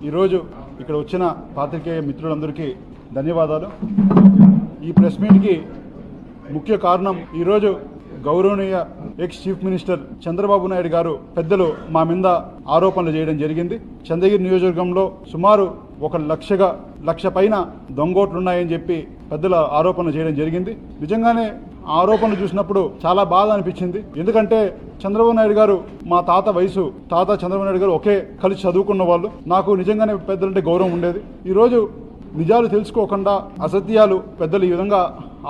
ఈరోజు ఇక్కడ వచ్చిన పాత్రికేయ మిత్రులందరికీ ధన్యవాదాలు. ఈ ప్రెస్ మీట్కి ముఖ్య కారణం ఈరోజు గౌరవనీయ ex chief minister Chandrababu Naidu గారు పెద్దలు మా మీద ఆరోపణలు చేయడం జరిగింది. చంద్రగిరి నియోజకవర్గంలో సుమారు 1,00,000 పైన దొంగోట్లున్నాయని చెప్పి పెద్దల ఆరోపణలు చేయడం జరిగింది. నిజంగానే ఆరోపణలు చూసినప్పుడు చాలా బాధ అనిపించింది. ఎందుకంటే చంద్రబాబు నాయుడు గారు మా తాత వయసు, చంద్రబాబు నాయుడు గారు ఒకే కలిసి చదువుకున్న వాళ్ళు. నాకు నిజంగానే పెద్దలంటే గౌరవం ఉండేది. ఈరోజు నిజాలు తెలుసుకోకుండా అసత్యాలు పెద్దలు ఈ విధంగా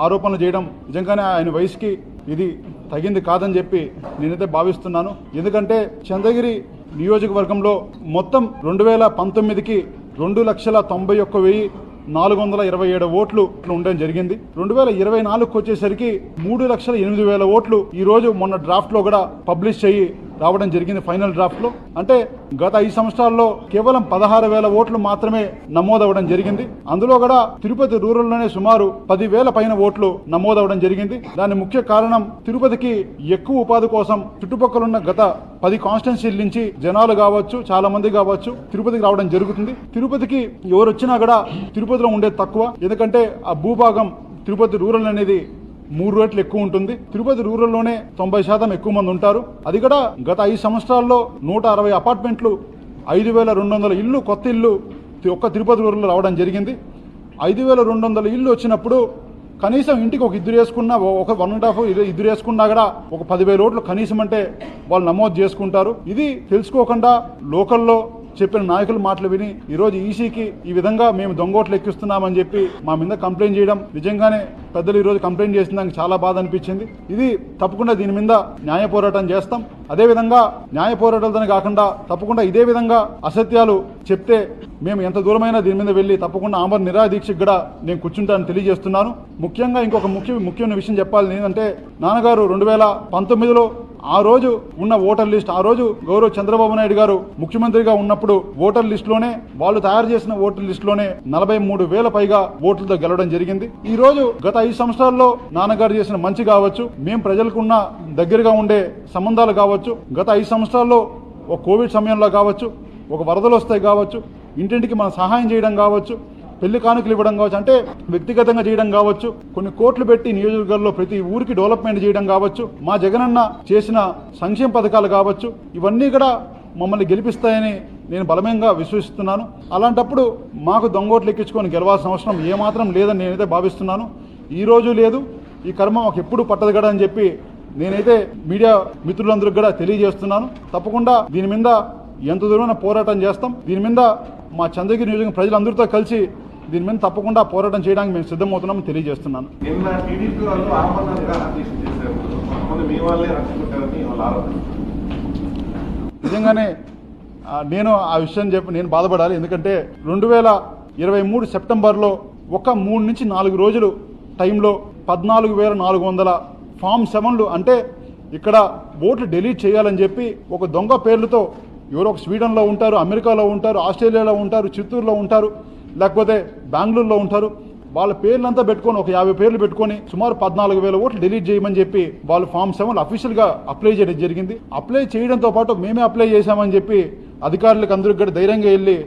ఆరోపణలు చేయడం నిజంగానే ఆయన వయసుకి ఇది తగింది కాదని చెప్పి నేనైతే భావిస్తున్నాను. ఎందుకంటే చంద్రగిరి నియోజకవర్గంలో మొత్తం 2019కి 2,91,427 ఓట్లు ఉండడం జరిగింది. 2024కి వచ్చేసరికి 3,08,000 ఓట్లు ఈ రోజు మొన్న డ్రాఫ్ట్ లో కూడా పబ్లిష్ చేయి రావడం జరిగింది. ఫైనల్ డ్రాఫ్ట్ లో అంటే గత 5 సంవత్సరాల్లో కేవలం 16,000 ఓట్లు మాత్రమే నమోదవడం జరిగింది. అందులో కూడా తిరుపతి రూరల్ లోనే సుమారు 10,000 పైన ఓట్లు నమోదవడం జరిగింది. దాని ముఖ్య కారణం తిరుపతికి ఎక్కువ ఉపాధి కోసం చుట్టుపక్కల ఉన్న గత 10 కాన్స్టిట్యున్సీల నుంచి జనాలు కావచ్చు, చాలా మంది కావచ్చు తిరుపతికి రావడం జరుగుతుంది. తిరుపతికి ఎవరు వచ్చినా కూడా తిరుపతిలో ఉండేది తక్కువ. ఎందుకంటే ఆ భూభాగం తిరుపతి రూరల్ అనేది 3 రెట్లు ఎక్కువ ఉంటుంది. తిరుపతి రూరల్లోనే 90% ఎక్కువ మంది ఉంటారు. అది కూడా గత 5 సంవత్సరాల్లో 160 అపార్ట్మెంట్లు, 5,200 ఇల్లు, కొత్త ఇల్లు ఒక్క తిరుపతి రూరల్లో రావడం జరిగింది. 5,200 ఇల్లు వచ్చినప్పుడు కనీసం ఇంటికి ఒక ఇద్దరు వేసుకున్నా, ఒక 1.5 ఇద్దరు వేసుకున్నా కూడా ఒక 10,000 ఓట్లు కనీసం అంటే వాళ్ళు నమోదు చేసుకుంటారు. ఇది తెలుసుకోకుండా లోకల్లో చెప్పిన నాయకుల మాటలు విని ఈరోజు ఈసీకి ఈ విధంగా మేము దొంగోట్లు ఎక్కిస్తున్నామని చెప్పి మా మీద కంప్లైంట్ చేయడం నిజంగానే పెద్దలు ఈరోజు కంప్లైంట్ చేసిన దానికి చాలా బాధ అనిపించింది. ఇది తప్పకుండా దీని మీద న్యాయ పోరాటం చేస్తాం. అదేవిధంగా న్యాయ పోరాటాలతోనే కాకుండా తప్పకుండా ఇదే విధంగా అసత్యాలు చెప్తే మేము ఎంత దూరమైనా దీని మీద వెళ్ళి తప్పకుండా ఆమరణ నిరాదీక్షకు కూడా నేను కూర్చుంటానని తెలియజేస్తున్నాను. ముఖ్యంగా ఇంకొక ముఖ్యమైన విషయం చెప్పాలి. ఏంటంటే నాన్నగారు 2019లో ఆ రోజు ఉన్న ఓటర్ లిస్ట్, ఆ రోజు గౌరవ చంద్రబాబు నాయుడు గారు ముఖ్యమంత్రిగా ఉన్నప్పుడు ఓటర్ లిస్ట్ లోనే వాళ్ళు తయారు చేసిన ఓటర్ లిస్ట్ లోనే 43,000 పైగా ఓట్లతో గెలవడం జరిగింది. ఈ రోజు గత 5 సంవత్సరాల్లో నాన్నగారు చేసిన మంచి కావచ్చు, మేము ప్రజలకున్న దగ్గరగా ఉండే సంబంధాలు కావచ్చు, గత 5 సంవత్సరాల్లో ఒక కోవిడ్ సమయంలో కావచ్చు, ఒక వరదలు వస్తాయి కావచ్చు, ఇంటింటికి మనం సహాయం చేయడం కావచ్చు, పెళ్లి కానుకలు ఇవ్వడం కావచ్చు, అంటే వ్యక్తిగతంగా చేయడం కావచ్చు, కొన్ని కోట్లు పెట్టి నియోజకవర్గాల్లో ప్రతి ఊరికి డెవలప్మెంట్ చేయడం కావచ్చు, మా జగనన్న చేసిన సంక్షేమ పథకాలు కావచ్చు, ఇవన్నీ కూడా మమ్మల్ని గెలిపిస్తాయని నేను బలమంగా విశ్వసిస్తున్నాను. అలాంటప్పుడు మాకు దొంగోట్లు ఎక్కించుకొని గెలవాల్సిన అవసరం ఏమాత్రం లేదని నేనైతే భావిస్తున్నాను. ఈ రోజు లేదు, ఈ కర్మ మాకు ఎప్పుడు పట్టదు కదా అని చెప్పి నేనైతే మీడియా మిత్రులందరికీ కూడా తెలియజేస్తున్నాను. తప్పకుండా దీని మీద ఎంత దూరమైన పోరాటం చేస్తాం. దీని మీద మా చంద్రగిరి నియోజకవర్గం ప్రజలందరితో కలిసి దీని మీద తప్పకుండా పోరాటం చేయడానికి మేము సిద్ధమవుతున్నామని తెలియజేస్తున్నాను. నిజంగానే నేను ఆ విషయం నేను బాధపడాలి. ఎందుకంటే 2023 సెప్టెంబర్లో ఒక 3 నుంచి 4 రోజులు టైంలో 14,400 ఫామ్ 7లు అంటే ఇక్కడ ఓట్లు డిలీట్ చేయాలని చెప్పి ఒక దొంగ పేర్లతో ఎవరో ఒక స్వీడన్లో ఉంటారు, అమెరికాలో ఉంటారు, ఆస్ట్రేలియాలో ఉంటారు, చిత్తూరులో ఉంటారు, లేకపోతే బెంగళూరులో ఉంటారు. వాళ్ళ పేర్లంతా పెట్టుకొని ఒక 50 పేర్లు పెట్టుకొని సుమారు 14,000 ఓట్లు డిలీట్ చేయమని చెప్పి వాళ్ళు ఫామ్ 7 అఫీషియల్గా అప్లై చేయడం జరిగింది. అప్లై చేయడంతో పాటు మేమే అప్లై చేశామని చెప్పి అధికారులకు అందరికి కూడా ధైర్యంగా వెళ్ళి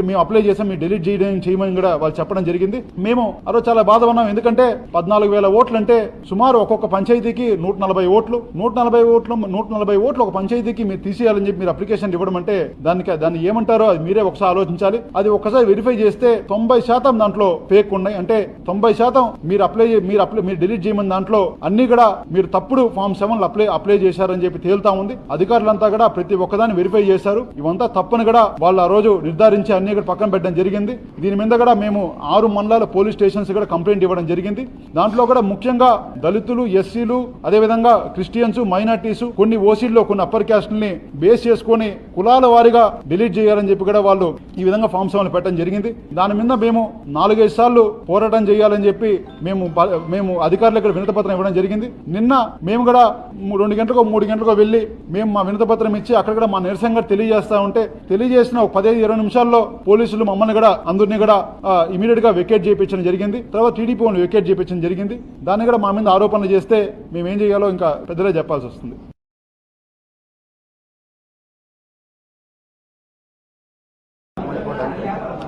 మేము అప్లై చేసాం, మీరు డిలీట్ చేయమని కూడా వాళ్ళు చెప్పడం జరిగింది. మేము అదో చాలా బాధ ఉన్నాం. ఎందుకంటే 14,000 ఓట్లు అంటే సుమారు ఒక్కొక్క పంచాయతీకి 140 ఓట్లు, 140 ఓట్లు ఒక పంచాయతీకి మీరు తీసేయాలని చెప్పి మీరు అప్లికేషన్ ఇవ్వడం అంటే దాన్ని ఏమంటారో అది మీరే ఒకసారి ఆలోచించాలి. అది ఒక్కసారి వెరిఫై చేస్తే 90% దాంట్లో ఫేక్ ఉన్నాయి. అంటే 90% మీరు డిలీట్ చేయమని దాంట్లో అన్ని కూడా మీరు తప్పుడు ఫామ్ 7 అప్లై చేశారని చెప్పి తేలుతా ఉంది. అధికారులంతా కూడా ప్రతి ఒక్కదాన్ని వెరిఫై చేశారు. ఇవంతా తప్పని కూడా వాళ్ళు ఆ రోజు నిర్ధారించి అన్ని కూడా పక్కన పెట్టడం జరిగింది. దీని మీద కూడా మేము 6 మండలాల పోలీస్ స్టేషన్స్ కూడా కంప్లైంట్ ఇవ్వడం జరిగింది. దాంట్లో కూడా ముఖ్యంగా దళితులు, ఎస్సీలు, అదేవిధంగా క్రిస్టియన్స్, మైనార్టీస్, కొన్ని ఓసీల్లో కొన్ని అప్పర్ క్యాస్ట్ని బేస్ చేసుకొని కులాల వారీగా డిలీట్ చేయాలని చెప్పి కూడా వాళ్ళు ఈ విధంగా ఫామ్ 7 పెట్టడం జరిగింది. దాని మీద మేము 4-5 సార్లు పోరాటం చేయాలని చెప్పి మేము అధికారులకు ఇక్కడ వినతిపత్రం ఇవ్వడం జరిగింది. నిన్న మేము కూడా 2 గంటలకో 3 గంటలకో వెళ్ళి మేము మా వినతిపత్రం ఇచ్చి అక్కడ కూడా మా నిరసనగా తెలియజేస్తా ఉంటే తెలియజేసిన ఒక 15-20 నిమిషాల్లో పోలీసులు మమ్మల్ని కూడా అందరినీ కూడా ఇమీడియట్ గా వెకేట్ చేయించడం జరిగింది. తర్వాత టీడీపీ వాళ్ళు వెకేట్ చేయించడం జరిగింది. దాన్ని కూడా మా మీద ఆరోపణలు చేస్తే మేమేం చేయాలో ఇంకా పెద్దలే చెప్పాల్సి వస్తుంది.